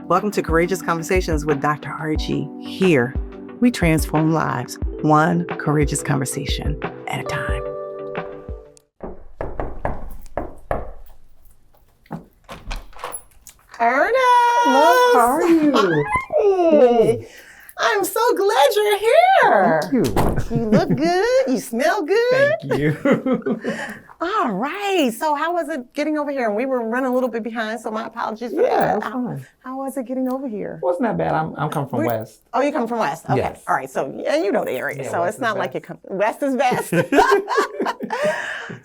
Welcome to Courageous Conversations with Dr. Argie. Here, we transform lives, one courageous conversation at a time. Ernest! Hello, how are you? Hi. I'm so glad you're here. Thank you. You look good. You smell good. Thank you. All right. So how was it getting over here? And we were running a little bit behind, so my apologies for Yeah, that. it's fine. How was it getting over here? Wasn't that bad. I'm coming from West. Oh, you come from West? Okay. Yes. All right. So, yeah, you know the area. Yeah, so West it's not is like best. you come. West is best.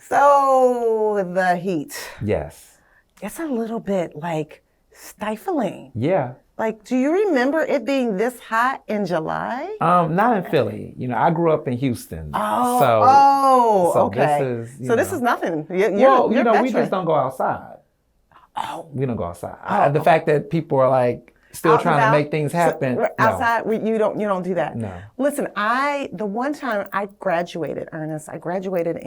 So the heat. Yes. It's a little bit like stifling. Yeah. Like, do you remember it being this hot in July? Not in Philly. You know, I grew up in Houston. Oh, so okay. This is, So this is nothing. You're well, you're we veteran. just don't go outside. Oh, We don't go outside. The fact that people are like still out and trying to about? make things happen. So, outside, you don't do that. No. Listen, the one time I graduated, Ernest, I graduated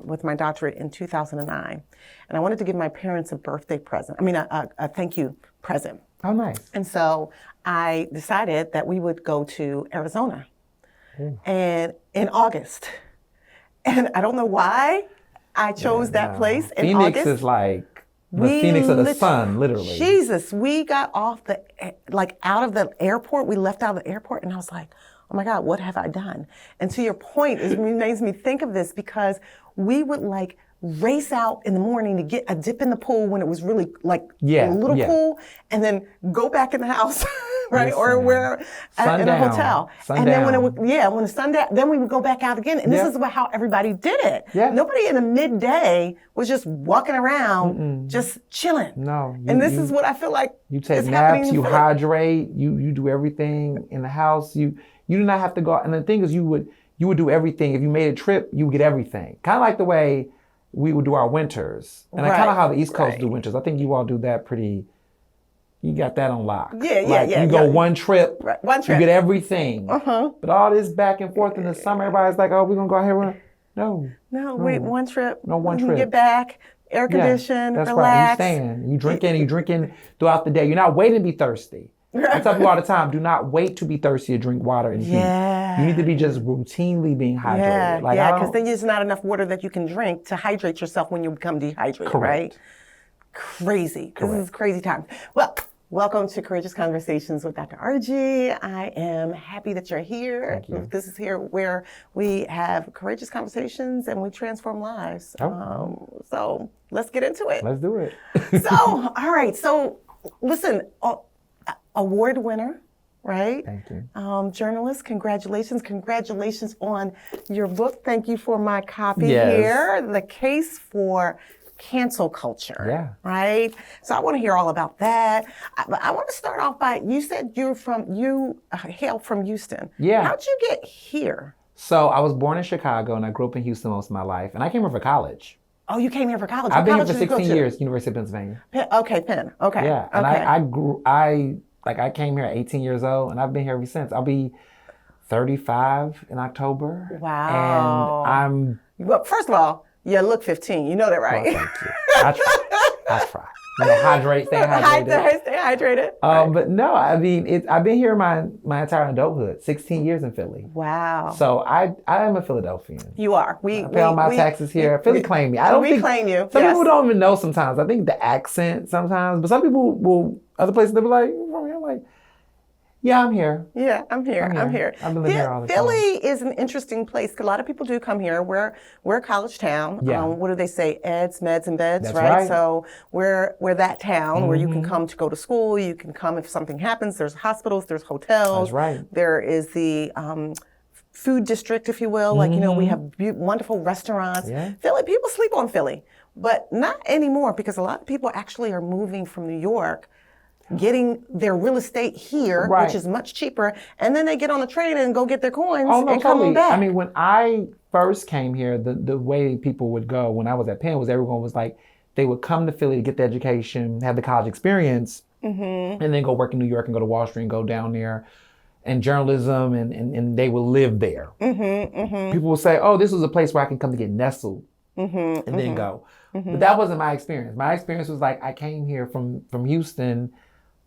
with my doctorate in 2009, and I wanted to give my parents a birthday present. I mean, a thank you present. Oh, nice. And so I decided that we would go to Arizona, and in August. And I don't know why I chose that place in Phoenix August. is like the Phoenix of the sun, literally. Jesus, we got off out of the airport. We left out of the airport, and I was like, oh my God, what have I done? And to your point, it makes me think of this because we would like race out in the morning to get a dip in the pool when it was really like a little cool, and then go back in the house, right? Listen, Or in a hotel. And then when the sun down, then we would go back out again. And this is how everybody did it. Yeah. Nobody in the midday was just walking around, just chilling. No. And this is what I feel like You take is happening naps, in you Philly. hydrate, you do everything in the house. You do not have to go out. And the thing is, you would do everything. If you made a trip, you would get everything. Kind of like the way we would do our winters. And kind of how the East Coast do winters. I think you all do that pretty, you got that on lock. Yeah. You go one trip, One trip. you get everything. But all this back and forth in the summer, everybody's like, oh, we're going to go out here. No, Wait, one trip. No, one You trip. get back, air conditioned, that's relax. right. You staying. You drinking throughout the day. You're not waiting to be thirsty. I tell people all the time, do not wait to be thirsty to drink water and heat. Yeah. You need to be just routinely being hydrated. Because then there's not enough water that you can drink to hydrate yourself when you become dehydrated, right? Crazy. This is crazy time. Well, welcome to Courageous Conversations with Dr. Argie. I am happy that you're here. Thank you. This is here where we have courageous conversations and we transform lives. So let's get into it. Let's do it. So, all right. So, listen, award winner, right? Thank you. Journalist, congratulations. Congratulations on your book. Thank you for my copy Yes. here. The Case for Cancel Culture. Yeah. Right? So I want to hear all about that. I want to start off by, you said you hail from Houston. Yeah. How'd you get here? So I was born in Chicago and I grew up in Houston most of my life. And I came here for college. Oh, you came here for college. I've been here What for college did you go 16 to? years, University of Pennsylvania. Penn. Okay. Yeah. And okay. I came here at 18 years old and I've been here ever since. I'll be 35 in October. Wow. And Well, first of all, you look 15. You know that, right? Well, thank you. I try. You know, stay hydrated. Stay hydrated. But no, I mean, I've been here my entire adulthood, 16 years in Philly. Wow. So I am a Philadelphian. You are. I pay all my taxes here. Philly claim me. I don't think claim you. Some people don't even know sometimes. I think the accent sometimes, but some people will, other places they'll be like, "You from here?" I'm like, yeah, I'm here. Yeah, I'm here. I've been living here all the time. Philly is an interesting place. A lot of people do come here. We're a college town. Yeah. What do they say? Eds, meds, and beds, That's right? right. So we're that town where you can come to go to school. You can come if something happens. There's hospitals. There's hotels. That's right. There is the food district, if you will. Like, we have wonderful restaurants. Yeah. Philly, people sleep on Philly, but not anymore because a lot of people actually are moving from New York, getting their real estate here, Right. which is much cheaper, and then they get on the train and go get their coins Oh, no, and come on totally. back. I mean, when I first came here, the way people would go when I was at Penn was everyone was like, they would come to Philly to get the education, have the college experience, and then go work in New York and go to Wall Street and go down there and journalism, and they will live there. People will say, oh, this was a place where I can come to get nestled and then go. But that wasn't my experience. My experience was like, I came here from Houston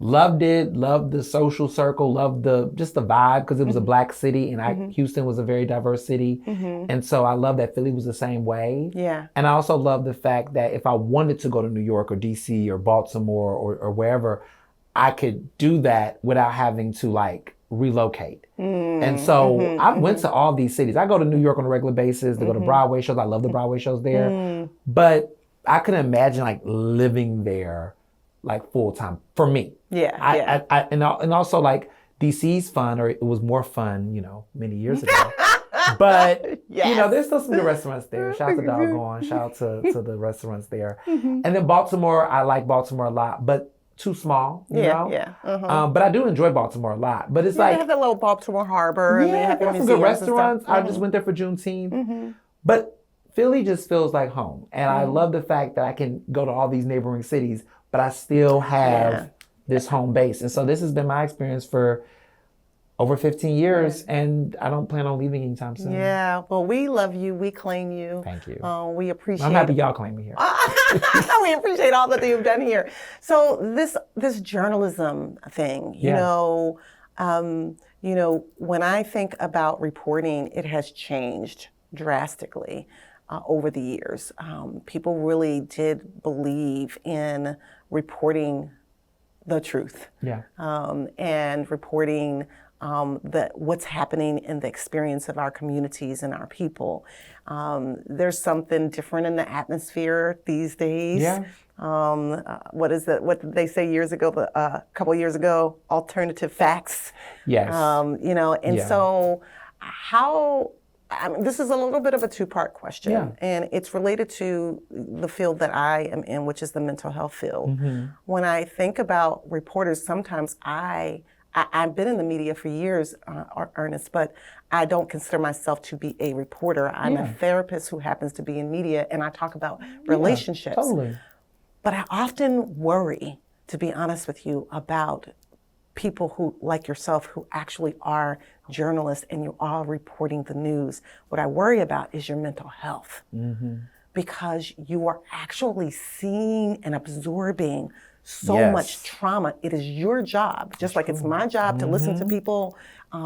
Loved it, loved the social circle, loved just the vibe because it was a black city and Houston was a very diverse city. And so I love that Philly was the same way. Yeah. And I also love the fact that if I wanted to go to New York or DC or Baltimore or wherever, I could do that without having to like relocate. And so I went to all these cities. I go to New York on a regular basis to go to Broadway shows. I love the Broadway shows there. But I couldn't imagine like living there like full time for me. Yeah. And also like DC's fun, or it was more fun, many years ago. But there's still some good restaurants there. Shout out to Doggone. Shout out to the restaurants there. And then Baltimore, I like Baltimore a lot, but too small, you know? Yeah. But I do enjoy Baltimore a lot. But it's They have that little Baltimore Harbor. And they have some good restaurants. I just went there for Juneteenth. But Philly just feels like home. And I love the fact that I can go to all these neighboring cities, but I still have this home base. And so this has been my experience for over 15 years, and I don't plan on leaving anytime soon. Yeah, well, we love you. We claim you. Thank you. We appreciate I'm happy y'all claim me here. We appreciate all that you've done here. So this journalism thing, you know, when I think about reporting, it has changed drastically over the years. People really did believe in reporting the truth. Yeah. And reporting what's happening in the experience of our communities and our people. There's something different in the atmosphere these days. Yeah. What did they say years ago? A couple years ago, alternative facts. Yes. So this is a little bit of a two-part question, and it's related to the field that I am in, which is the mental health field. When I think about reporters, sometimes I've been in the media for years, Ernest, but I don't consider myself to be a reporter. I'm a therapist who happens to be in media, and I talk about relationships. Totally. But I often worry, to be honest with you, about people who, like yourself, who actually are journalists and you are reporting the news. What I worry about is your mental health, because you are actually seeing and absorbing so much trauma. It is your job, just like it's my job to listen to people,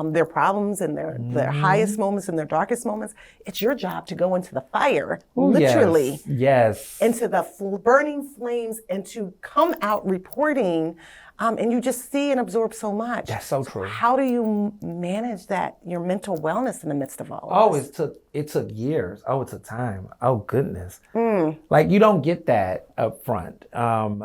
their problems and their highest moments and their darkest moments. It's your job to go into the fire, literally, into the burning flames, and to come out reporting. And you just see and absorb so much. That's so true. How do you manage that, your mental wellness in the midst of all of this? It took years. It took time. Oh, goodness. Like, you don't get that up front.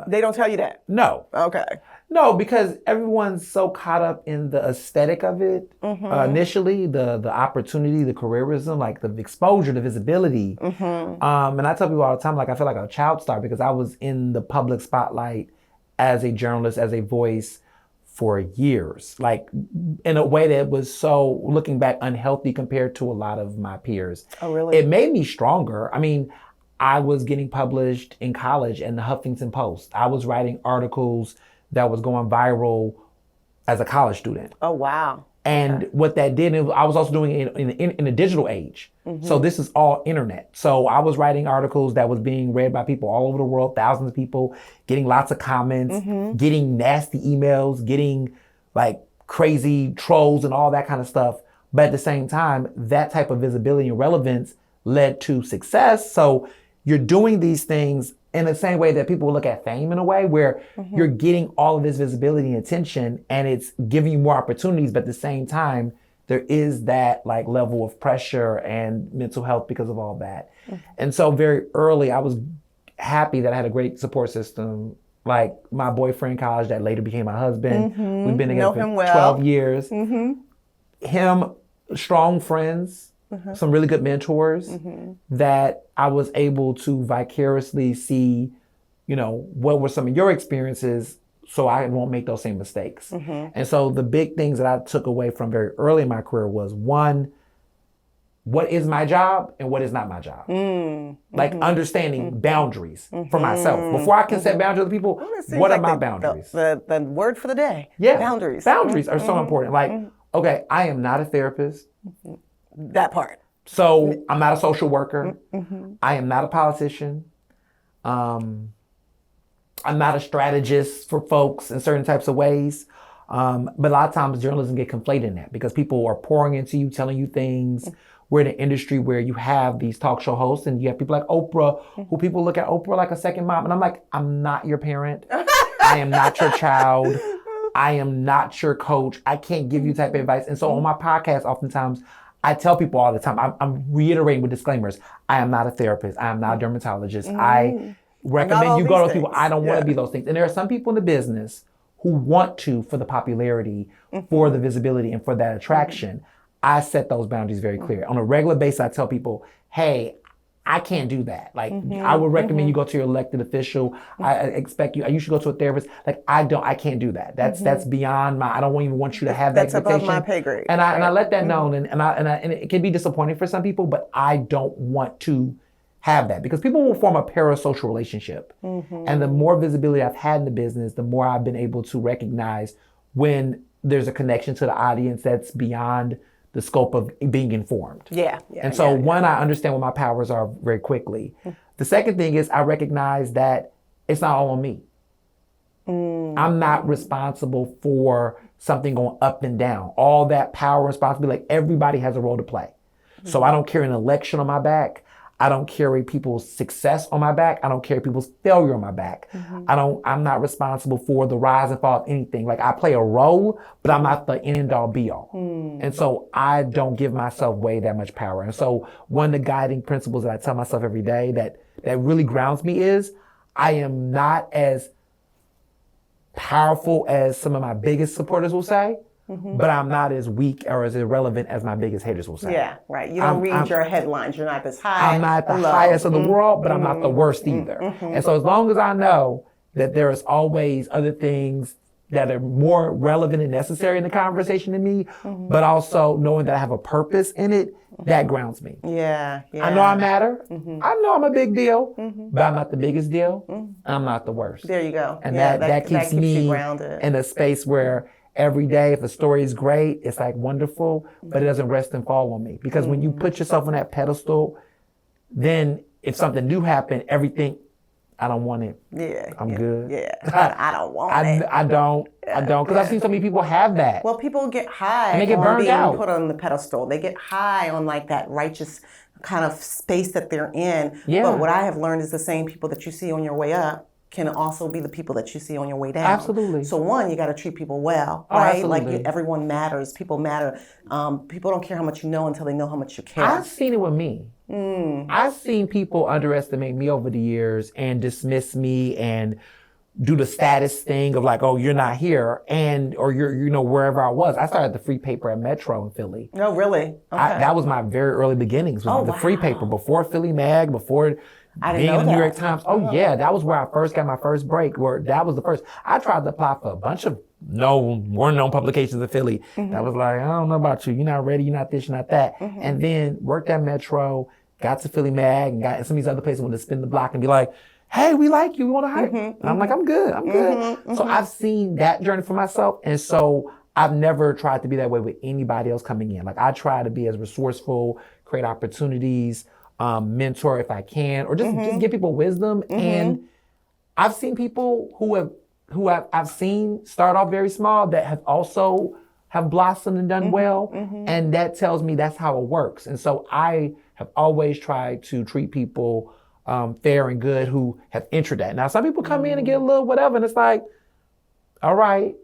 They don't tell you that? No. Okay. No, because everyone's so caught up in the aesthetic of it. Initially, the opportunity, the careerism, like the exposure, the visibility. And I tell people all the time, like, I feel like a child star because I was in the public spotlight as a journalist, as a voice for years, like in a way that was so, looking back, unhealthy compared to a lot of my peers. Oh, really? It made me stronger. I mean, I was getting published in college in the Huffington Post. I was writing articles that was going viral as a college student. Oh, wow. And what that did, I was also doing it in a digital age. So this is all internet. So I was writing articles that was being read by people all over the world, thousands of people, getting lots of comments, getting nasty emails, getting like crazy trolls and all that kind of stuff. But at the same time, that type of visibility and relevance led to success. So you're doing these things in the same way that people look at fame in a way where you're getting all of this visibility and attention, and it's giving you more opportunities, but at the same time, there is that like level of pressure and mental health because of all that. And so very early, I was happy that I had a great support system. Like my boyfriend in college that later became my husband. We've been together for 12 years. Him, strong friends, some really good mentors that I was able to vicariously see, what were some of your experiences so I won't make those same mistakes. And so the big things that I took away from very early in my career was, one, what is my job and what is not my job? Like understanding boundaries for myself. Before I can set boundaries with people, what are my boundaries? The word for the day. Yeah. Boundaries. Boundaries are so important. Like, okay, I am not a therapist. That part. So I'm not a social worker. I am not a politician. I'm not a strategist for folks in certain types of ways. But a lot of times journalism get conflated in that because people are pouring into you, telling you things. We're in an industry where you have these talk show hosts and you have people like Oprah, who people look at Oprah like a second mom. And I'm like, I'm not your parent. I am not your child. I am not your coach. I can't give you type of advice. And so on my podcast, oftentimes, I tell people all the time, I'm reiterating with disclaimers. I am not a therapist. I am not a dermatologist. I recommend you go to people. I don't want to be those things. And there are some people in the business who want to for the popularity, for the visibility, and for that attraction. I set those boundaries very clear. On a regular basis, I tell people, hey, I can't do that. Like, I would recommend you go to your elected official. I expect you should go to a therapist. Like, I can't do that. That's beyond I don't even want you to have that expectation. That's above my pay grade. And I let that known, and it can be disappointing for some people, but I don't want to have that because people will form a parasocial relationship. And the more visibility I've had in the business, the more I've been able to recognize when there's a connection to the audience that's beyond the scope of being informed. And so I understand what my powers are very quickly. The second thing is I recognize that it's not all on me. I'm not responsible for something going up and down. All that power and responsibility, like everybody has a role to play. So I don't carry an election on my back. I don't carry people's success on my back. I don't carry people's failure on my back. I'm not responsible for the rise and fall of anything. Like I play a role, but I'm not the end all be all. And so I don't give myself way that much power. And so one of the guiding principles that I tell myself every day that really grounds me is I am not as powerful as some of my biggest supporters will say. But I'm not as weak or as irrelevant as my biggest haters will say. Yeah, right. You don't read your headlines. You're not this high. I'm not the highest of the world, but I'm not the worst either. And so as long as I know that there is always other things that are more relevant and necessary in the conversation to me, but also knowing that I have a purpose in it, that grounds me. Yeah. I know I matter. I know I'm a big deal, but I'm not the biggest deal. I'm not the worst. There you go. And that keeps me grounded in a space where every day, if a story is great, it's like wonderful, but it doesn't rest and fall on me. Because when you put yourself on that pedestal, then if something new happened, everything, I don't want it. I'm good. I don't want it. I don't. Because I've seen so many people have that. Well, people get high and they get on burned being out. Put on the pedestal. They get high on like that righteous kind of space that they're in. But what I have learned is the same people that you see on your way up can also be the people that you see on your way down. Absolutely. So one, you got to treat people well, right? Absolutely. Like everyone matters. People matter. People don't care how much you know until they know how much you care. I've seen it with me. I've seen people underestimate me over the years and dismiss me and do the status thing of like, oh, you're not here, or you're wherever I was. I started the free paper at Metro in Philly. Oh, really? Okay. That was my very early beginnings. The free paper before Philly Mag, before being in the New York Times. Oh yeah, that was where I first got my first break. Where that was the first. I tried to apply for a bunch of weren't known publications in Philly. That was like, I don't know about you. You're not ready. You're not this. You're not that. And then worked at Metro, got to Philly Mag, and got some of these other places. Wanted to spin the block and be like, hey, we like you. We want to hire you. And I'm like, I'm good. I'm good. So I've seen that journey for myself, and so I've never tried to be that way with anybody else coming in. Like I try to be as resourceful, create opportunities. Mentor if I can, or just give people wisdom. And I've seen people who I've seen start off very small that have also have blossomed and done well. And that tells me that's how it works. And so I have always tried to treat people fair and good who have entered that. Now some people come in and get a little whatever, and it's like, all right.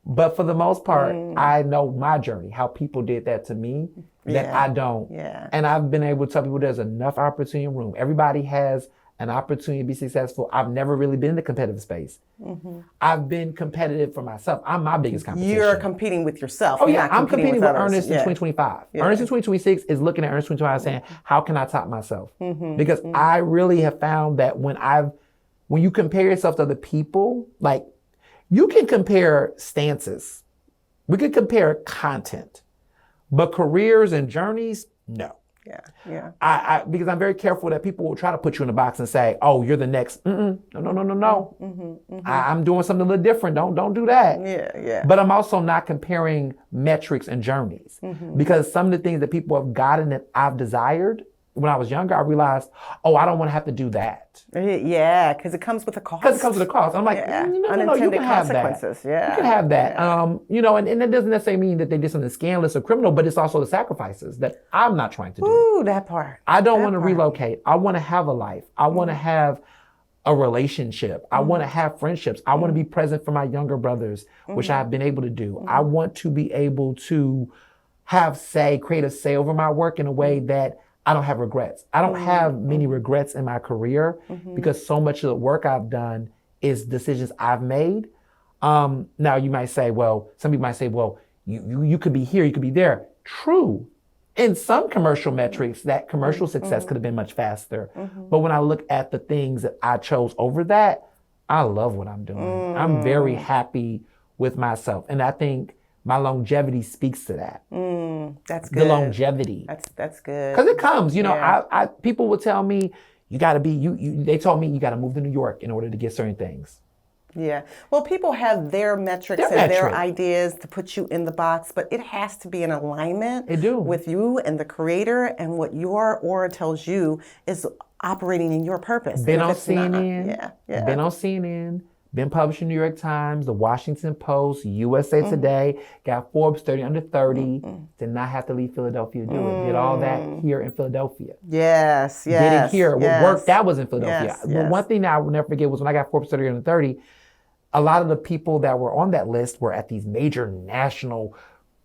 But for the most part, I know my journey, how people did that to me that I don't. And I've been able to tell people there's enough opportunity in room. Everybody has an opportunity to be successful. I've never really been in the competitive space. I've been competitive for myself. I'm my biggest competition. You're competing with yourself. Oh yeah, I'm competing with others. Ernest in 2025. Ernest in 2026 is looking at Ernest 2025 saying, how can I top myself? Because I really have found that when you compare yourself to other people, like, you can compare stances. We can compare content, but careers and journeys, no. Because I'm very careful that people will try to put you in a box and say, oh, you're the next. No. I'm doing something a little different. Don't do that. But I'm also not comparing metrics and journeys because some of the things that people have gotten that I've desired, when I was younger, I realized, oh, I don't want to have to do that. Yeah, because it comes with a cost. Because it comes with a cost. I'm like, Yeah. no, you Unintended can have that. consequences. Yeah. You can have that. Yeah. You know, and that doesn't necessarily mean that they did something scandalous or criminal, but it's also the sacrifices that I'm not trying to do. Ooh, that part. I don't want to relocate. I want to have a life. I want to have a relationship. I want to have friendships. I want to be present for my younger brothers, which I've been able to do. I want to be able to create a say over my work in a way that I don't have regrets. I don't have many regrets in my career because so much of the work I've done is decisions I've made. Now you might say, well, some people might say, well, you could be here, you could be there. True. In some commercial metrics, that commercial success could have been much faster. But when I look at the things that I chose over that, I love what I'm doing. I'm very happy with myself. And I think my longevity speaks to that. That's good. The longevity. That's good. Because it comes, you know, Yeah. people would tell me, you gotta be, they told me you gotta move to New York in order to get certain things. Yeah. Well, people have their metrics and their ideas to put you in the box, but it has to be in alignment with you and the creator, and what your aura tells you is operating in your purpose. Been on CNN, been on CNN, been published in New York Times, the Washington Post, USA Today, got Forbes 30 under 30, did not have to leave Philadelphia to do it. Did all that here in Philadelphia. Yes. Did it here. What work that was in Philadelphia. Yes. One thing that I will never forget was when I got Forbes 30 under 30, a lot of the people that were on that list were at these major national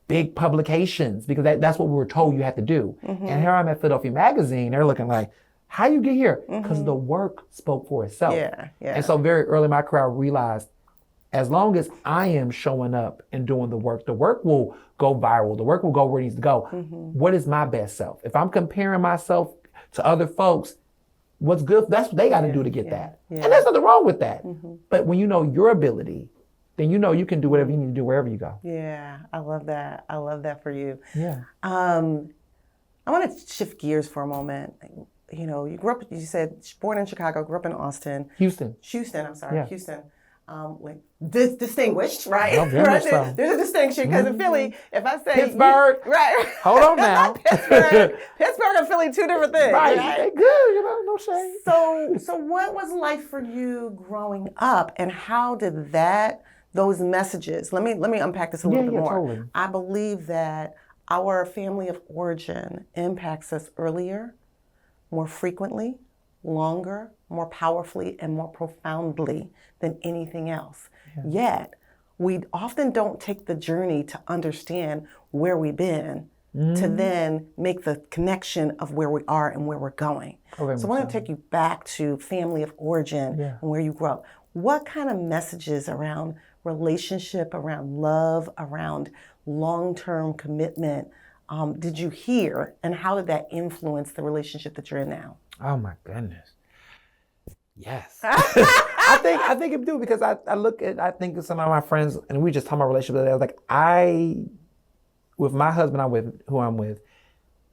big publications because that's what we were told you had to do. And here I'm at Philadelphia Magazine, they're looking like, how you get here? Because the work spoke for itself. And so very early in my career, I realized as long as I am showing up and doing the work will go viral. The work will go where it needs to go. What is my best self? If I'm comparing myself to other folks, what's good, that's what they got to do to get that. And there's nothing wrong with that. But when you know your ability, then you know you can do whatever you need to do wherever you go. Yeah, I love that. I love that for you. Yeah. I want to shift gears for a moment. You know, you grew up, you said, born in Chicago, grew up in Austin. Houston, I'm sorry, Yeah. Houston. Distinguished, right? Oh, very much so. There's a distinction because in Philly, if I say Pittsburgh, right? Hold on now. Pittsburgh and Philly, two different things. Right, they good, you know, no shame. So what was life for you growing up, and how did those messages? Let me unpack this a little bit more. Totally. I believe that our family of origin impacts us earlier, more frequently, longer, more powerfully, and more profoundly than anything else. Yet, we often don't take the journey to understand where we've been to then make the connection of where we are and where we're going. So I want to take you back to family of origin and where you grew up. What kind of messages around relationship, around love, around long-term commitment did you hear, and how did that influence the relationship that you're in now? Oh my goodness. Yes. I think it do because I think of some of my friends and we just talk about relationships. I was like, with my husband who I'm with,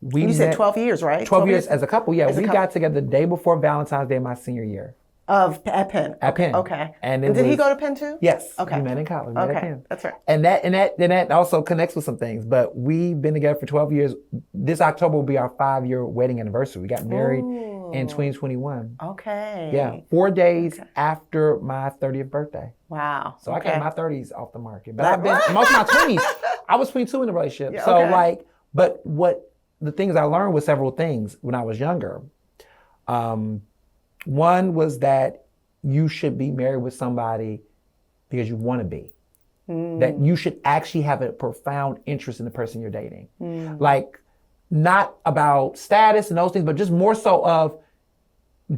you said 12 years, right? 12 years as a couple, yeah. We got together the day before Valentine's Day of my senior year. At Penn. At Penn. Okay. And did he go to Penn too? Yes. Okay. We met in college. We met at Penn. That's right. And that also connects with some things. But we've been together for 12 years. This October will be our 5-year wedding anniversary. We got married in 2021. Okay. Yeah. 4 days after my 30th birthday. Wow. So I kept my 30s off the market. But I've been most of my 20s. I was 22 in the relationship. Yeah, so but what the things I learned was several things when I was younger. One was that you should be married with somebody because you want to be. That you should actually have a profound interest in the person you're dating. Like, not about status and those things, but just more so of,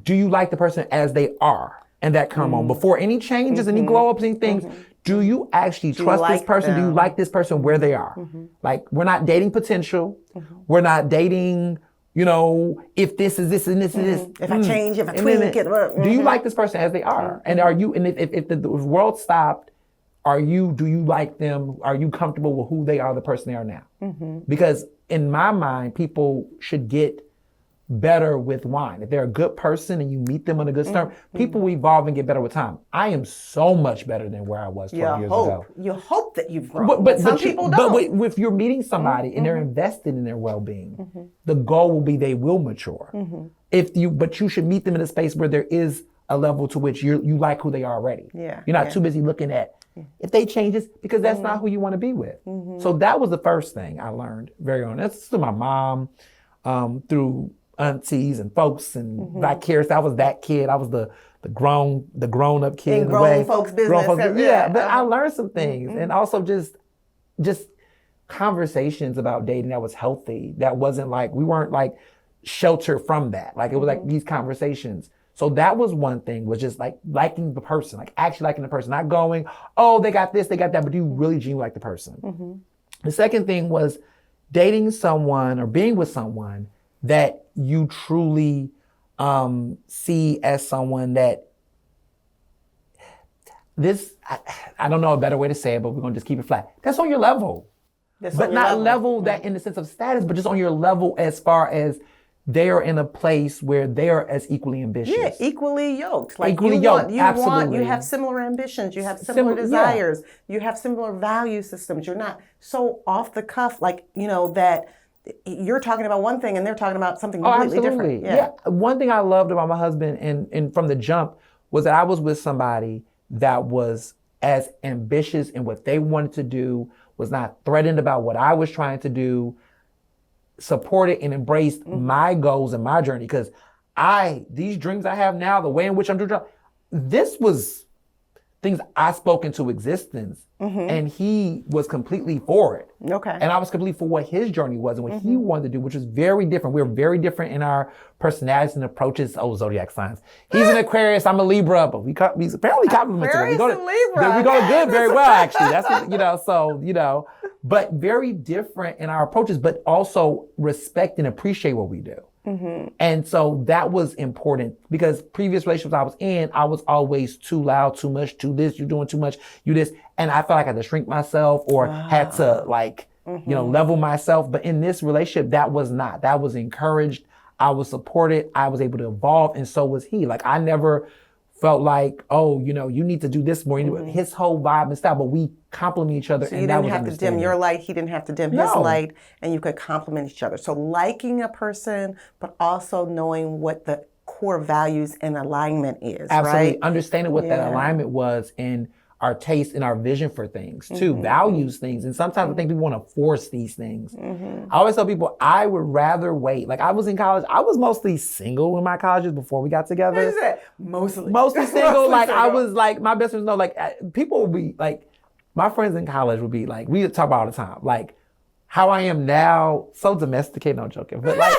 do you like the person as they are? And that come on. Before any changes, any glow ups, any things, do you actually trust this person? Do you like this person where they are? Like, we're not dating potential. We're not dating, you know, if this is this and this is this. If I change, if I tweak it. Do you like this person as they are? And are you, and if the world stopped, do you like them? Are you comfortable with who they are, the person they are now? Because in my mind, people should get better with wine. If they're a good person and you meet them on a good term, people evolve and get better with time. I am so much better than where I was 12 years ago. You hope that you've grown, but some people don't. don't. But if you're meeting somebody and they're invested in their well-being, the goal will be they will mature. But you should meet them in a space where there is a level to which you like who they are already. Yeah, you're not too busy looking at if they change this, because that's not who you want to be with. So that was the first thing I learned very early. That's through my mom, through aunties and folks and vicarious. I was that kid. I was the grown up kid in grown folks' business. But I learned some things, and also just conversations about dating that was healthy. That wasn't like, we weren't like sheltered from that. Like it was like these conversations. So that was one thing, was just like liking the person, like actually liking the person, not going, oh, they got this, they got that, but you really genuinely like the person. The second thing was dating someone or being with someone that you truly see as someone that I don't know a better way to say it, but we're gonna just keep it flat. That's on your level. But not level that in the sense of status, but just on your level as far as they are in a place where they are as equally ambitious. Yeah, equally yoked. Like equally yoked, absolutely. You have similar ambitions, you have similar desires, you have similar value systems. You're not so off the cuff, like, that you're talking about one thing and they're talking about something completely different. Yeah. One thing I loved about my husband and from the jump was that I was with somebody that was as ambitious in what they wanted to do, was not threatened about what I was trying to do, supported and embraced my goals and my journey. Because these dreams I have now, the way in which I'm doing, this was things I spoke into existence, and he was completely for it. Okay. And I was completely for what his journey was and what he wanted to do, which was very different. We're very different in our personalities and approaches. Oh, zodiac signs. He's an Aquarius, I'm a Libra, but we apparently complement each other. We go to good very well, actually. That's but very different in our approaches, but also respect and appreciate what we do. And so that was important, because previous relationships I was in, I was always too loud, too much, too this, you're doing too much, you this. And I felt like I had to shrink myself or had to level myself. But in this relationship, that was not. That was encouraged. I was supported. I was able to evolve. And so was he. Like, I never felt like, oh, you need to do this more. His whole vibe and style, but we complement each other. So you didn't have to dim your light. He didn't have to dim his light, and you could complement each other. So liking a person, but also knowing what the core values and alignment is. Absolutely. Right? Understanding what that alignment was and our taste and our vision for things too, values things. And sometimes I think people want to force these things. I always tell people I would rather wait. Like, I was in college, I was mostly single in my colleges before we got together. What is that? Mostly single. I was like, my best friends know, like, people would be like, my friends in college would be like, we would talk about all the time, like how I am now, so domesticated, no joking, but like,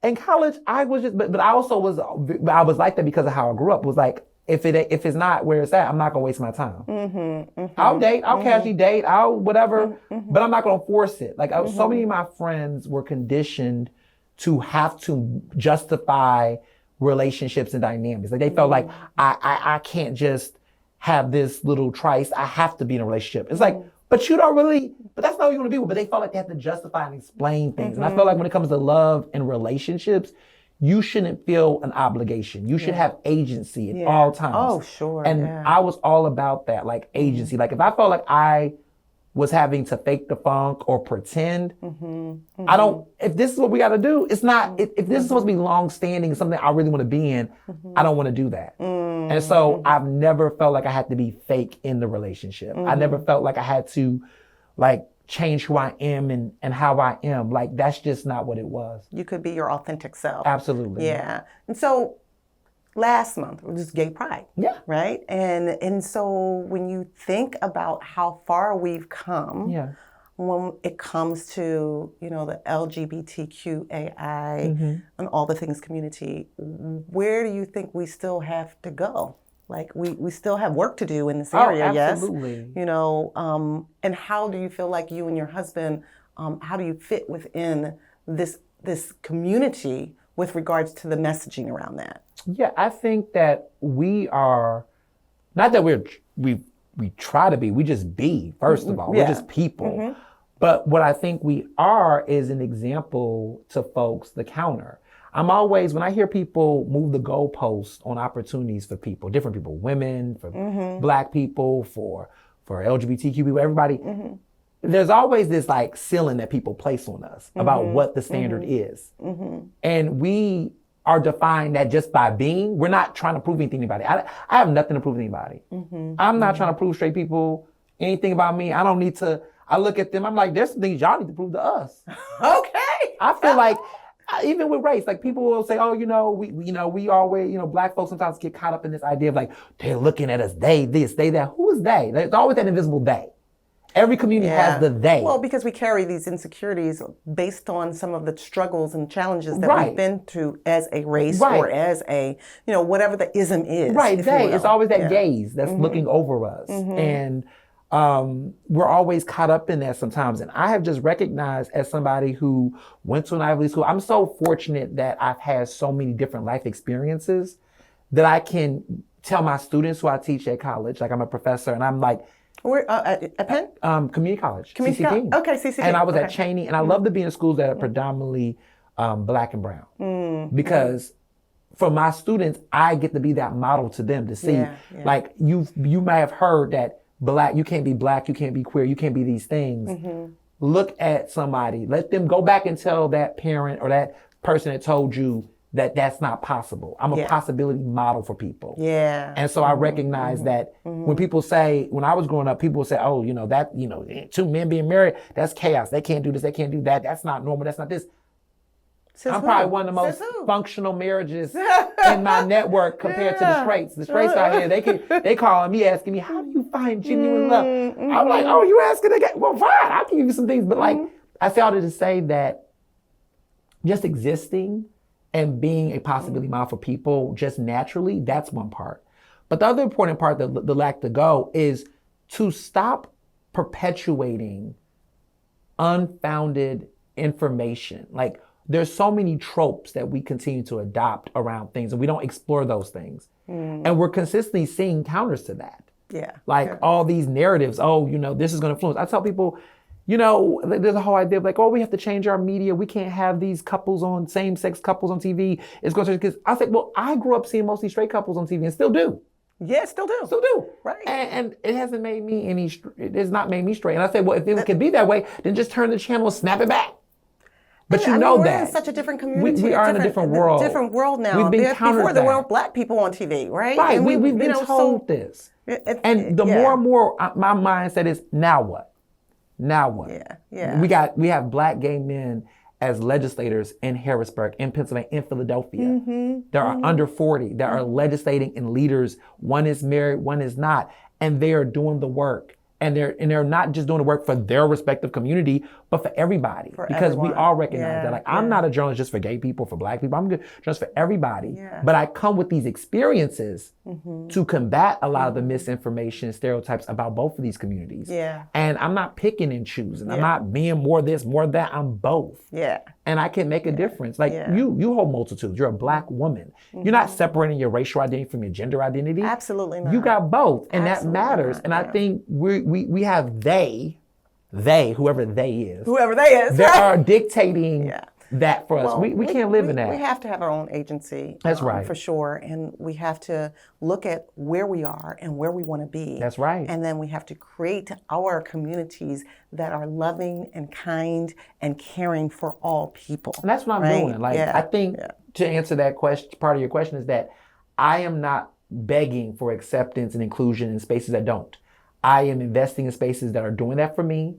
in college, I was just, but I also was like that because of how I grew up. Was like, if it's not where it's at, I'm not gonna waste my time. I'll date, I'll casually date, I'll whatever, but I'm not gonna force it. Like, so many of my friends were conditioned to have to justify relationships and dynamics. Like, they felt like I can't just have this little trice. I have to be in a relationship. It's like, but you don't really, but that's not who you want to be with. But they felt like they have to justify and explain things. And I feel like when it comes to love and relationships, you shouldn't feel an obligation. You should have agency at all times. Oh, sure. And I was all about that, like agency. Like, if I felt like I was having to fake the funk or pretend, I don't, if this is what we got to do, it's not, if this is supposed to be long standing and something I really want to be in, I don't want to do that. And so I've never felt like I had to be fake in the relationship. I never felt like I had to like change who I am and how I am. Like, that's just not what it was. You could be your authentic self. Absolutely. Yeah. And so last month was Gay Pride. Yeah. Right? And so when you think about how far we've come, when it comes to, the LGBTQAI and all the things community, where do you think we still have to go? Like, we still have work to do in this area, absolutely. Yes? And how do you feel like you and your husband, how do you fit within this community with regards to the messaging around that? Yeah, I think that we are, not that we try to be, we just be, first of all. We're just people. But what I think we are is an example to folks, the counter. I'm always, when I hear people move the goalposts on opportunities for people, different people, women, for Black people, for LGBTQ people, everybody, there's always this like ceiling that people place on us about what the standard is. And we are defined that just by being. We're not trying to prove anything to anybody. I have nothing to prove to anybody. I'm not trying to prove straight people anything about me. I don't need to. I look at them, I'm like, there's some things y'all need to prove to us. Okay. I feel like, even with race, like people will say, oh, we always, Black folks sometimes get caught up in this idea of like, they're looking at us, they this, they that. Who is they? There's always that invisible they. Every community has the they. Well, because we carry these insecurities based on some of the struggles and challenges that we've been through as a race or as a, whatever the ism is. Right, they. It's always that gaze that's looking over us. And we're always caught up in that sometimes. And I have just recognized as somebody who went to an Ivy League school, I'm so fortunate that I've had so many different life experiences that I can tell my students who I teach at college, like I'm a professor and I'm like, where, at Penn? Community college. Community college. Okay, CCT. And I was at Cheney, and I love to be in schools that are predominantly Black and brown. Because for my students, I get to be that model to them to see, like you may have heard that Black, you can't be Black, you can't be queer, you can't be these things. Look at somebody, let them go back and tell that parent or that person that told you that that's not possible. I'm a possibility model for people. And so I recognize that when people say, when I was growing up, people would say, oh, two men being married, that's chaos. They can't do this, they can't do that. That's not normal, that's not this. I'm probably one of the most functional marriages in my network compared to the straights. The straights out here, they calling me, asking me, how do you find genuine love? I'm like, oh, you asking again? Well, fine, I'll give you some things. But like, I say all that to say that just existing and being a possibility model for people just naturally, that's one part. But the other important part, the lack to go, is to stop perpetuating unfounded information. Like, there's so many tropes that we continue to adopt around things and we don't explore those things. And we're consistently seeing counters to that. All these narratives, this is going to influence. I tell people, there's a whole idea of like, oh, we have to change our media. We can't have these same-sex couples on TV. It's going to change. Because I said, well, I grew up seeing mostly straight couples on TV and still do. Yeah, still do. Still do. Right. And it hasn't made me it has not made me straight. And I said, well, if it could be that way, then just turn the channel and snap it back. But we're in such a different community. We are in a different world. Different world now. We've been countered before there weren't Black people on TV, right? Right. And we've been told this. And the more and more my mindset is, now what? Now what? We have Black gay men as legislators in Harrisburg, in Pennsylvania, in Philadelphia. There are under 40 that are legislating and leaders. One is married, one is not. And they are doing the work. And they're not just doing the work for their respective community, but for everybody. Because we all recognize that. Like, I'm not a journalist just for gay people, for Black people. I'm a journalist for everybody. But I come with these experiences to combat a lot of the misinformation and stereotypes about both of these communities. And I'm not picking and choosing. I'm not being more this, more that. I'm both. And I can make a difference. Like, you hold multitudes. You're a Black woman. You're not separating your racial identity from your gender identity. Absolutely not. You got both. And that matters. And I think we have they, whoever they is. They are dictating that for us. Well, we can't live in that. We have to have our own agency. That's right. For sure. And we have to look at where we are and where we want to be. That's right. And then we have to create our communities that are loving and kind and caring for all people. And that's what I'm doing. Like, I think to answer that question, part of your question is that I am not begging for acceptance and inclusion in spaces that don't. I am investing in spaces that are doing that for me.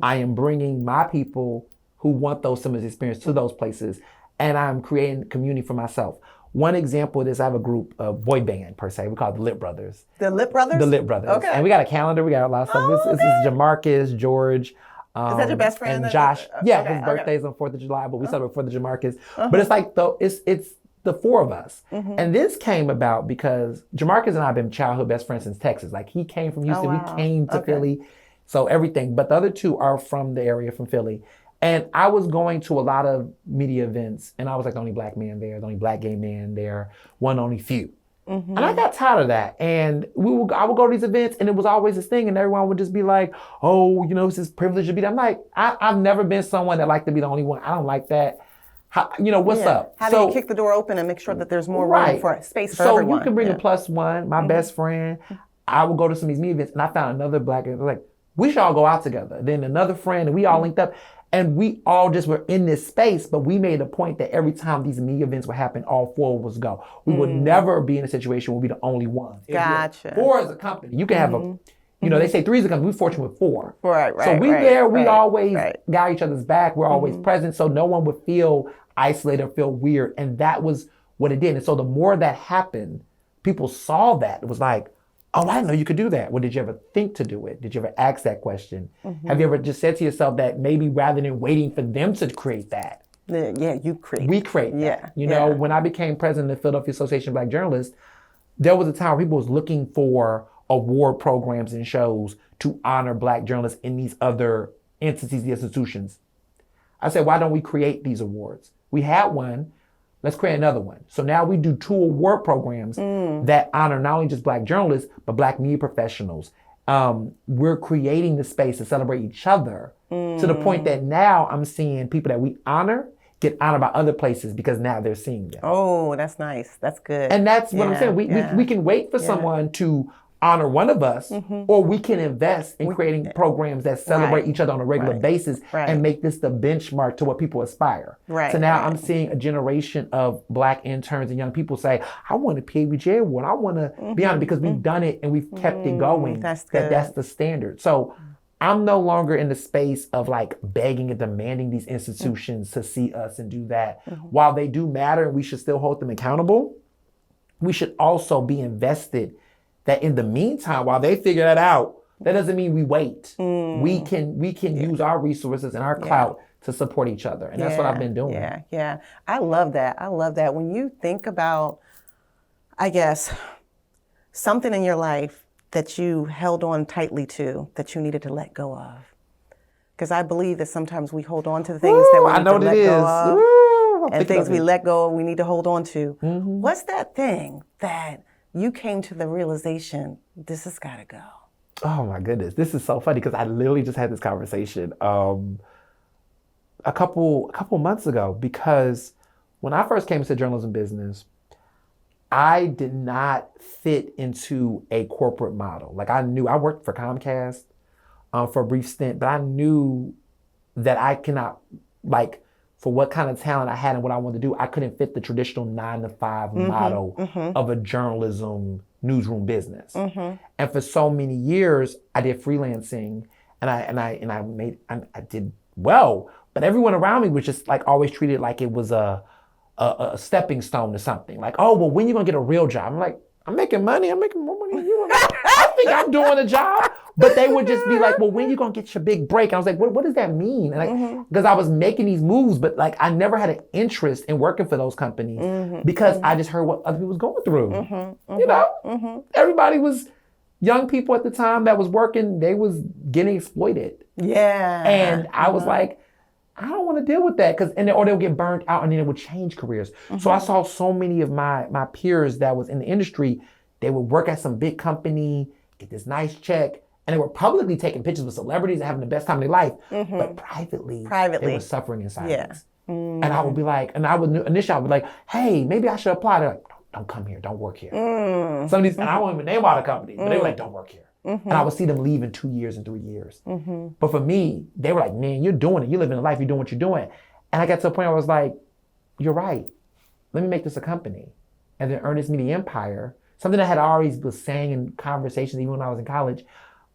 I am bringing my people who want those similar experiences to those places, and I'm creating community for myself. One example of this, I have a group, a boy band per se. We call it the Lip Brothers. The Lip Brothers? The Lip Brothers. Okay. And we got a calendar. We got a lot of stuff. This is Jamarcus, George. Is that your best friend? And Josh. His birthday's on 4th of July, but we celebrate 4th of Jamarcus. But it's like, it's the four of us. And this came about because Jamarcus and I have been childhood best friends since Texas. Like, he came from Houston, we came to Philly, so everything. But the other two are from the area, from Philly. And I was going to a lot of media events, and I was like the only Black man there, the only Black gay man there, one only few. And I got tired of that. And I would go to these events, and it was always this thing, and everyone would just be like, oh, it's this privilege to be there. I'm like, I've never been someone that liked to be the only one. I don't like that. what's up? How do you kick the door open and make sure that there's more room for space for so everyone? You can bring a plus one, my best friend. I would go to some of these media events, and I found another black guy, like, we should all go out together. Then another friend, and we all linked up. And we all just were in this space, but we made a point that every time these media events would happen, all four of us go. We would never be in a situation where we'd be the only one. Gotcha. Four as a company. You can have they say three as a company. We're fortunate with four. Right. So we always got each other's back. We're always present. So no one would feel isolated or feel weird. And that was what it did. And so the more that happened, people saw that. It was like, oh, I didn't know you could do that. Well, did you ever think to do it? Did you ever ask that question? Have you ever just said to yourself that maybe rather than waiting for them to create that, you create. we create that. You know, when I became president of the Philadelphia Association of Black Journalists, there was a time where people was looking for award programs and shows to honor Black journalists in these other entities, the institutions. I said, why don't we create these awards? We had one. Let's create another one. So now we do 2 award programs that honor not only just Black journalists, but Black media professionals. We're creating the space to celebrate each other to the point that now I'm seeing people that we honor get honored by other places because now they're seeing them. Oh, that's nice. That's good. And that's what I'm saying. We can wait for someone to honor one of us, or we can invest in creating programs that celebrate each other on a regular basis and make this the benchmark to what people aspire. So now I'm seeing a generation of Black interns and young people say, I want a PABJ award. I want to be honored because we've done it and we've kept it going. That's the standard. So I'm no longer in the space of like begging and demanding these institutions to see us and do that. While they do matter and we should still hold them accountable, we should also be invested that in the meantime, while they figure that out, that doesn't mean we wait. We can use our resources and our clout to support each other. And that's what I've been doing. Yeah. I love that. When you think about, I guess, something in your life that you held on tightly to, that you needed to let go of. Because I believe that sometimes we hold on to the things that we need to let go of. And things we let go of, we need to hold on to. What's that thing that you came to the realization, this has got to go? Oh my goodness. This is so funny because I literally just had this conversation a couple months ago, because when I first came into journalism business, I did not fit into a corporate model. Like I worked for Comcast for a brief stint, but I knew that I cannot, like, for what kind of talent I had and what I wanted to do, I couldn't fit the traditional 9-to-5 model of a journalism newsroom business. And for so many years, I did freelancing, and I did well, but everyone around me was just like always treated like it was a stepping stone to something. Like, oh, well, when you gonna get a real job? I'm like, I'm making money. I'm making more money than you. I think I'm doing a job. But they would just be like, well, when you gonna get your big break? And I was like, what does that mean? And because I was making these moves, but like I never had an interest in working for those companies because I just heard what other people was going through. You know, everybody was young people at the time that was working. They was getting exploited. And I was like, I don't want to deal with that, or they'll get burned out and then it would change careers. So I saw so many of my peers that was in the industry, they would work at some big company, get this nice check, and they were publicly taking pictures with celebrities and having the best time of their life, but privately, they were suffering in silence. And I would be like, I would be like, hey, maybe I should apply. They're like, don't come here, don't work here. Some of these, and I won't even name all the companies, but they were like, don't work here. And I would see them leave in 2 years and 3 years. But for me, they were like, man, you're doing it. You're living a life. You're doing what you're doing. And I got to a point where I was like, you're right. Let me make this a company. And then Ernest Media Empire, something I had always was saying in conversations, even when I was in college,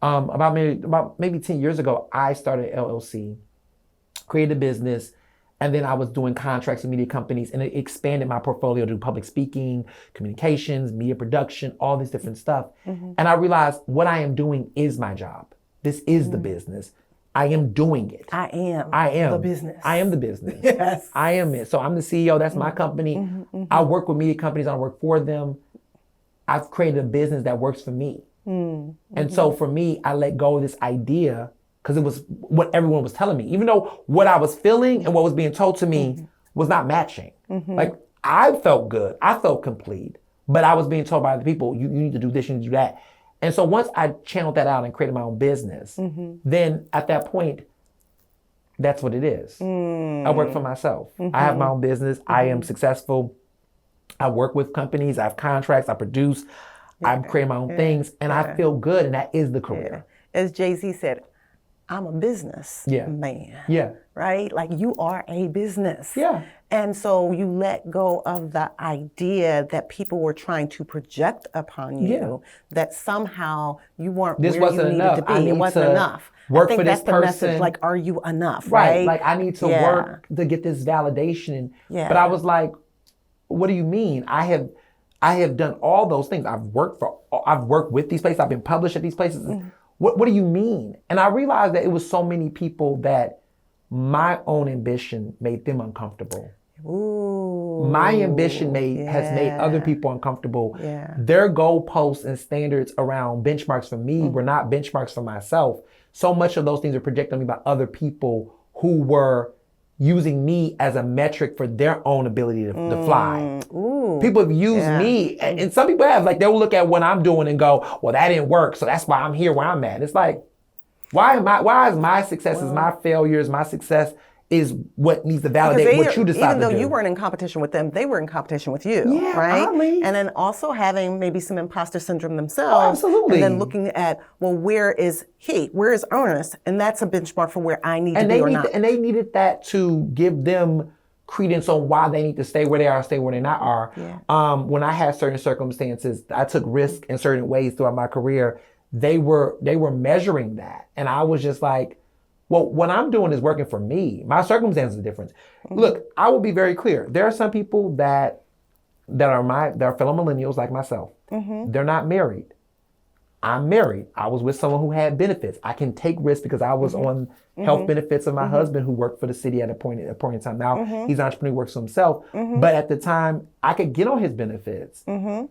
about maybe 10 years ago, I started LLC, created a business, and then I was doing contracts with media companies, and it expanded my portfolio to public speaking, communications, media production, all this different stuff. And I realized what I am doing is my job. This is the business. I am doing it. I am the business. I am the business. Yes. I am it. So I'm the CEO. That's my company. I work with media companies. I work for them. I've created a business that works for me. And so for me, I let go of this idea because it was what everyone was telling me, even though what I was feeling and what was being told to me was not matching. Like I felt good. I felt complete, but I was being told by other people, you need to do this, you need to do that. And so once I channeled that out and created my own business, then at that point, That's what it is. I work for myself. I have my own business. I am successful. I work with companies. I have contracts. I produce. I'm creating my own things, and I feel good, and that is the career. As Jay-Z said, I'm a business man. Yeah. Right? Like you are a business. Yeah. And so you let go of the idea that people were trying to project upon you that somehow you weren't This where wasn't you needed enough. to be. I It need wasn't to enough. work I think for that's this the message. person. Like, are you enough? Right. Right. Like I need to work to get this validation. Yeah. But I was like, what do you mean? I have done all those things. I've worked with these places. I've been published at these places. What do you mean? And I realized that it was so many people that my own ambition made them uncomfortable. Ooh. My ambition has made other people uncomfortable. Yeah. Their goalposts and standards around benchmarks for me were not benchmarks for myself. So much of those things are projected on me by other people who were using me as a metric for their own ability to fly. Ooh. People have used me, and some people have, like, they'll look at what I'm doing and go, well, that didn't work, so that's why I'm here where I'm at. It's like, why is my successes, my failures, my success is what needs to validate what you decide to do. Even though you weren't in competition with them, they were in competition with you, right? Oddly. And then also having maybe some imposter syndrome themselves. Oh, absolutely. And then looking at, well, where is he? Where is Ernest? And that's a benchmark for where I need to be or not. And they needed that to give them credence on why they need to stay where they are, stay where they not are. Yeah. When I had certain circumstances, I took risks in certain ways throughout my career. They were measuring that. And I was just like, well, what I'm doing is working for me. My circumstances are different. Look, I will be very clear. There are some people that are fellow millennials like myself. They're not married. I'm married. I was with someone who had benefits. I can take risks because I was on health benefits of my husband who worked for the city at a point in time. Now he's an entrepreneur, works for himself. But at the time, I could get on his benefits. And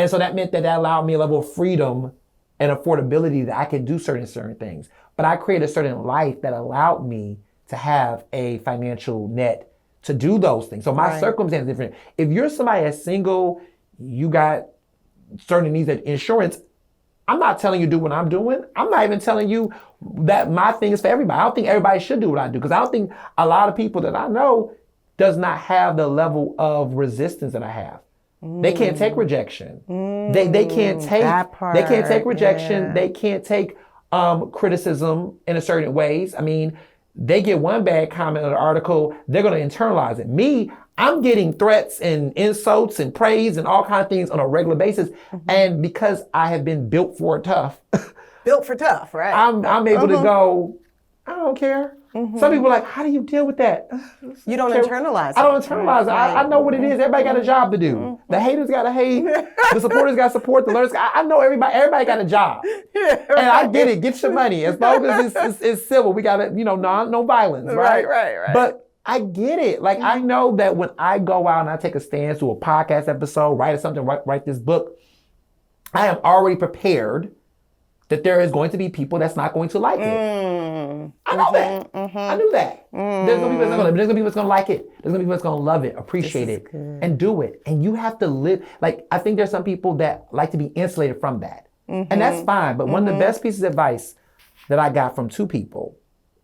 so that meant that allowed me a level of freedom and affordability that I could do certain things. But I created a certain life that allowed me to have a financial net to do those things. So my circumstance is different. If you're somebody that's single, you got certain needs of insurance, I'm not telling you do what I'm doing. I'm not even telling you that my thing is for everybody. I don't think everybody should do what I do because I don't think a lot of people that I know does not have the level of resistance that I have. They can't take rejection. They can't take rejection. Yeah. They can't take criticism in a certain ways. I mean, they get one bad comment in an article, they're going to internalize it. Me, I'm getting threats and insults and praise and all kinds of things on a regular basis. And because I have been built for tough, Built for tough, right? I'm able to go, I don't care. Some people are like, how do you deal with that? You don't internalize it. I don't internalize it. I know what it is. Everybody got a job to do. The haters got to hate. The supporters got to support. The learners, I know everybody got a job. And I get it. Get your money. As long as it's civil, we got to, no violence, right? Right. But I get it. Like, I know that when I go out and I take a stance, do a podcast episode, write something, write this book, I am already prepared that there is going to be people that's not going to like it. I know that. I knew that. There's going to be people that's going to like it. There's going to be people that's going to love it, appreciate it, and do it. And you have to live. Like, I think there's some people that like to be insulated from that. And that's fine. But one of the best pieces of advice that I got from two people,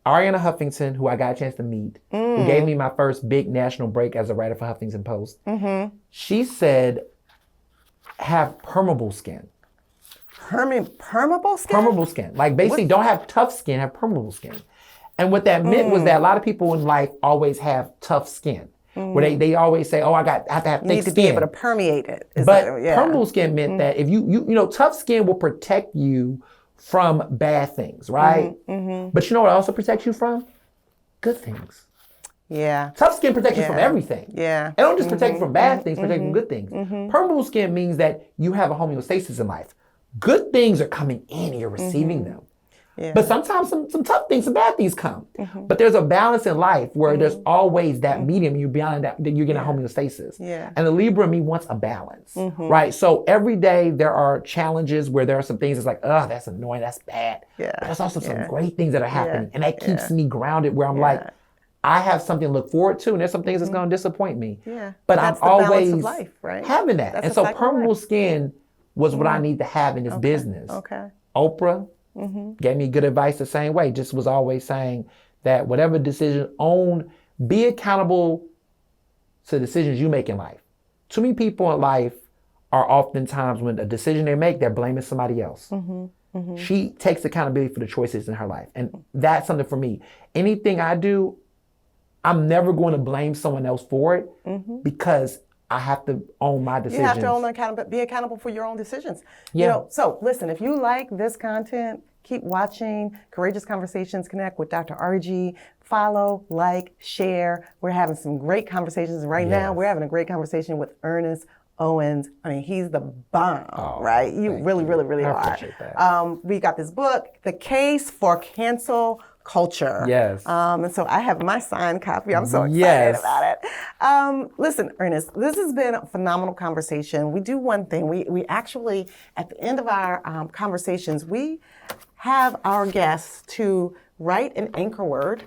Ariana Huffington, who I got a chance to meet, who gave me my first big national break as a writer for Huffington Post. She said, have permeable skin. Permeable skin? Permeable skin. Like, basically, don't have tough skin, have permeable skin. And what that meant was that a lot of people in life always have tough skin. Where they always say, oh, I have to have thick skin. You need to be able to permeate it. Permeable skin meant that if you tough skin will protect you from bad things, right? But you know what also protects you from? Good things. Yeah. Tough skin protects you from everything. Yeah. It don't just protect you from bad things, protect you from good things. Permeable skin means that you have a homeostasis in life. Good things are coming in and you're receiving them. Yeah. But sometimes some tough things, some bad things come. But there's a balance in life where there's always that medium. You're beyond that you're getting a homeostasis. Yeah. And the Libra in me wants a balance, right? So every day there are challenges where there are some things that's like, oh, that's annoying, that's bad. Yeah. But there's also some great things that are happening. And that keeps me grounded where I'm like, I have something to look forward to, and there's some things that's going to disappoint me. Yeah. But that's I'm the balance always of life, right? having that. That's and a so cycle of permeable life. skin was what I need to have in this business. Okay. Oprah gave me good advice the same way, just was always saying that whatever decision, be accountable to decisions you make in life. Too many people in life are oftentimes, when a decision they make, they're blaming somebody else. She takes accountability for the choices in her life. And that's something for me. Anything I do, I'm never going to blame someone else for it because I have to own my decisions. You have to be accountable for your own decisions. You know, so listen, if you like this content, keep watching Courageous Conversations. Connect with Dr. Argie. Follow, like, share. We're having some great conversations right now. We're having a great conversation with Ernest Owens. I mean, he's the bomb, right? You really are. I appreciate that. We got this book, The Case for Cancel Culture. Yes. And so I have my signed copy. I'm so excited about it. Listen, Ernest, this has been a phenomenal conversation. We do one thing. We actually, at the end of our conversations, we have our guests to write an anchor word,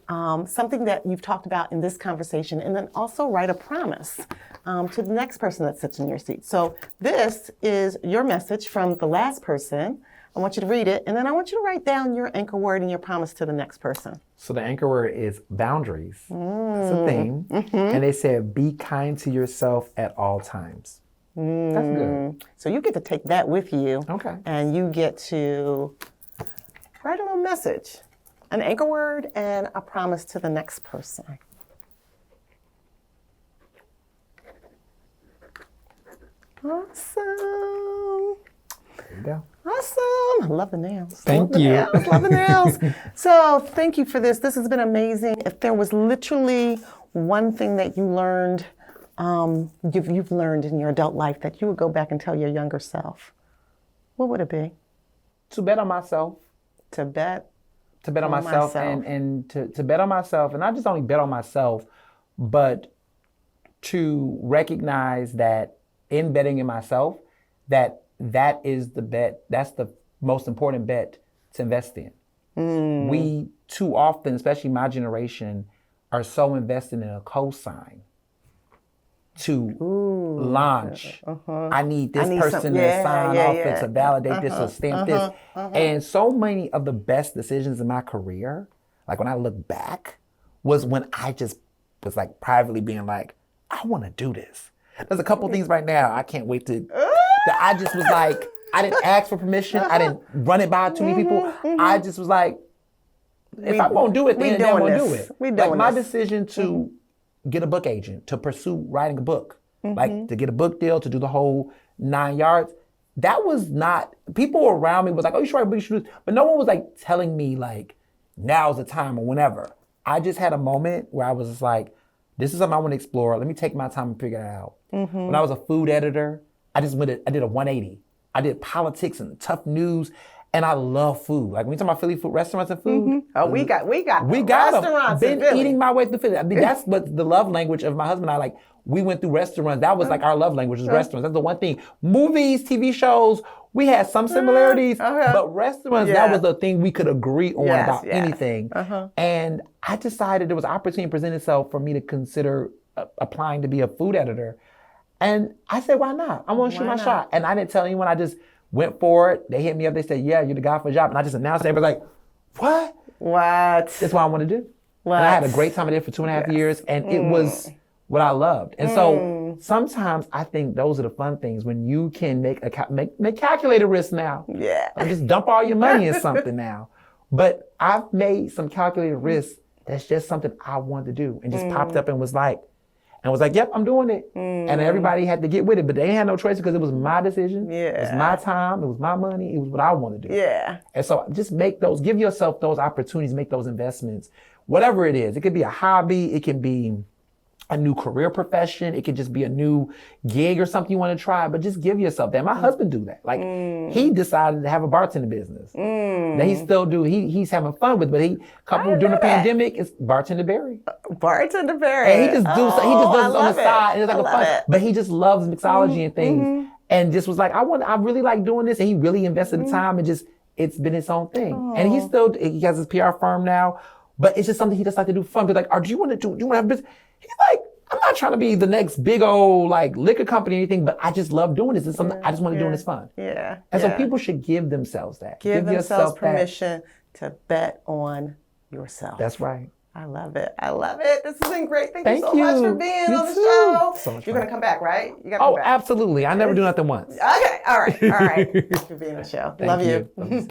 something that you've talked about in this conversation, and then also write a promise to the next person that sits in your seat. So this is your message from the last person. I want you to read it, and then I want you to write down your anchor word and your promise to the next person. So the anchor word is boundaries. It's a theme. And they said, be kind to yourself at all times. That's good. So you get to take that with you. Okay. And you get to write a little message, an anchor word, and a promise to the next person. Awesome. There you go. Awesome. I love the nails. Thank you. Love the nails. So thank you for this. This has been amazing. If there was literally one thing that you learned, you've learned in your adult life that you would go back and tell your younger self, what would it be? To bet on myself. To bet on myself. And to bet on myself, and not just only bet on myself, but to recognize that in betting in myself, that is the bet. That's the most important bet to invest in. We too often, especially my generation, are so invested in a cosign to launch. I need this person to sign off it, to validate this, or stamp this. And so many of the best decisions in my career, like when I look back, was when I just was like privately being like, I want to do this. There's a couple things right now I can't wait to, that I just was like, I didn't ask for permission. I didn't run it by too many people. I just was like, if I won't do it, then I'm going to do it. Like my decision to get a book agent, to pursue writing a book, like to get a book deal, to do the whole 9 yards. That was not, people around me was like, oh, you should write a book, you should do this. But no one was like telling me like, now's the time or whenever. I just had a moment where I was just like, this is something I want to explore. Let me take my time and figure it out. When I was a food editor, I did a 180. I did politics and tough news, and I love food. Like when you talk about Philly food, restaurants and food. Oh, we got restaurants. Been eating my way through Philly. I mean, that's what the love language of my husband and I, like, we went through restaurants. That was like our love language was restaurants. That's the one thing. Movies, TV shows, we had some similarities, but restaurants, that was the thing we could agree on about anything. And I decided there was an opportunity presented itself for me to consider applying to be a food editor. And I said, why not? I want to shoot my shot. And I didn't tell anyone. I just went for it. They hit me up. They said, yeah, you're the guy for the job. And I just announced it. Everybody's like, what? That's what I want to do. And I had a great time at it for 2.5 years. And it was what I loved. And so sometimes I think those are the fun things when you can make calculated risk now. Or just dump all your money in something now. But I've made some calculated risks that's just something I wanted to do and just popped up and was like, yep, I'm doing it. And everybody had to get with it, but they had no choice because it was my decision. It was my time. It was my money. It was what I wanted to do. And so just give yourself those opportunities, make those investments, whatever it is. It could be a hobby. It can be a new career profession. It could just be a new gig or something you want to try, but just give yourself that. My husband do that. Like he decided to have a bartending business. That he still do. He's having fun with, but during the pandemic, it's Bartender Barry. Bartender Barry. And he just does it on the side. And it's like a fun, but he just loves mixology and things. And just was like, I really like doing this. And he really invested the time and it's been his own thing. And he has his PR firm now, but it's just something he just like to do fun. But like, do you want to have business? He's like, I'm not trying to be the next big old like liquor company or anything, but I just love doing this. It's something I just want to do and it's fun. And so people should give themselves that. Give themselves permission to bet on yourself. That's right. I love it. I love it. This has been great. Thank you Thank so much for you. being You on the too. show. So much You're fun. going to come back, right? You got to Oh, come back. absolutely. I never do nothing once. Okay. All right. All right. Thanks for being on the show. Thank Love you. you.